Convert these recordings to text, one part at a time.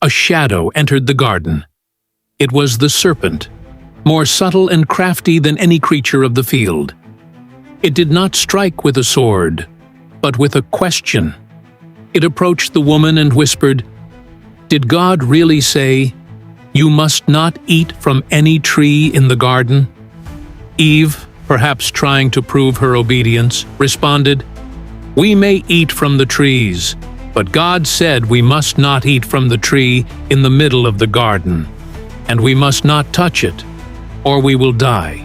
a shadow entered the garden. It was the serpent, more subtle and crafty than any creature of the field. It did not strike with a sword, but with a question. It approached the woman and whispered, "Did God really say, 'You must not eat from any tree in the garden'?" Eve, perhaps trying to prove her obedience, responded, "We may eat from the trees, but God said we must not eat from the tree in the middle of the garden, and we must not touch it, or we will die."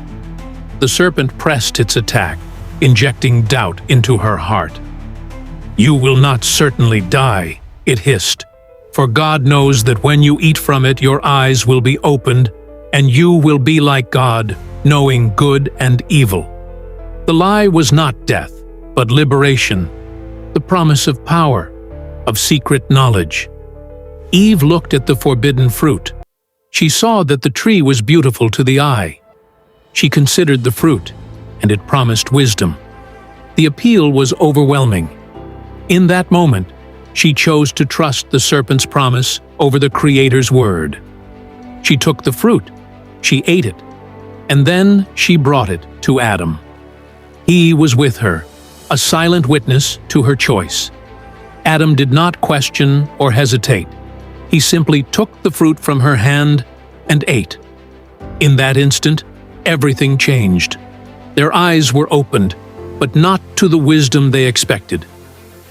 The serpent pressed its attack, injecting doubt into her heart. "You will not certainly die," it hissed, "for God knows that when you eat from it your eyes will be opened, and you will be like God, knowing good and evil." The lie was not death, but liberation, the promise of power, of secret knowledge. Eve looked at the forbidden fruit. She saw that the tree was beautiful to the eye. She considered the fruit, and it promised wisdom. The appeal was overwhelming. In that moment, she chose to trust the serpent's promise over the Creator's word. She took the fruit, she ate it, and then she brought it to Adam. He was with her, a silent witness to her choice. Adam did not question or hesitate. He simply took the fruit from her hand and ate. In that instant, everything changed. Their eyes were opened, but not to the wisdom they expected.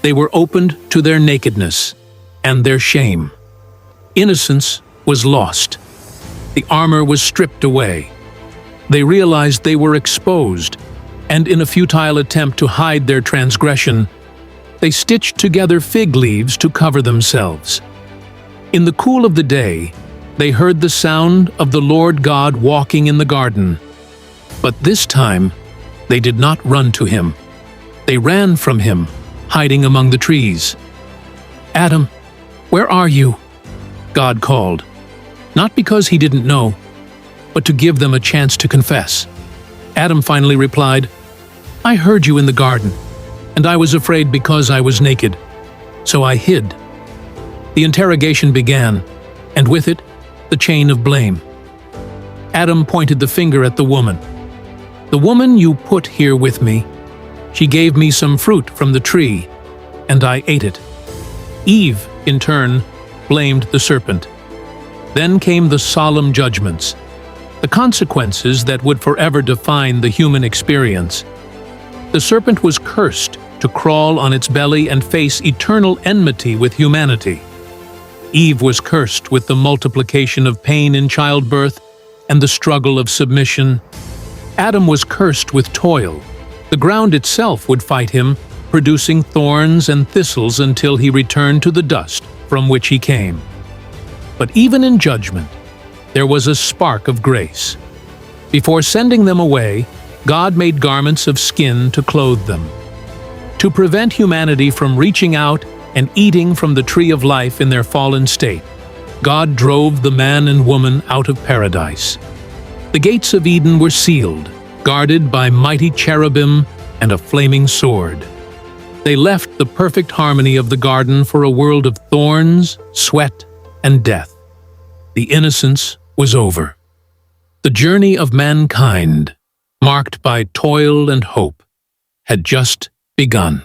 They were opened to their nakedness and their shame. Innocence was lost. The armor was stripped away. They realized they were exposed, and in a futile attempt to hide their transgression, they stitched together fig leaves to cover themselves. In the cool of the day, they heard the sound of the Lord God walking in the garden. But this time, they did not run to him. They ran from him, hiding among the trees. "Adam, where are you?" God called, not because he didn't know, but to give them a chance to confess. Adam finally replied, "I heard you in the garden, and I was afraid because I was naked, so I hid." The interrogation began, and with it, the chain of blame. Adam pointed the finger at the woman. "The woman you put here with me, she gave me some fruit from the tree, and I ate it." Eve, in turn, blamed the serpent. Then came the solemn judgments, the consequences that would forever define the human experience. The serpent was cursed to crawl on its belly and face eternal enmity with humanity. Eve was cursed with the multiplication of pain in childbirth and the struggle of submission. Adam was cursed with toil. The ground itself would fight him, producing thorns and thistles until he returned to the dust from which he came. But even in judgment, there was a spark of grace. Before sending them away, God made garments of skin to clothe them. To prevent humanity from reaching out and eating from the tree of life in their fallen state, God drove the man and woman out of paradise. The gates of Eden were sealed, guarded by mighty cherubim and a flaming sword. They left the perfect harmony of the garden for a world of thorns, sweat, and death. The innocence was over. The journey of mankind, marked by toil and hope, had just begun.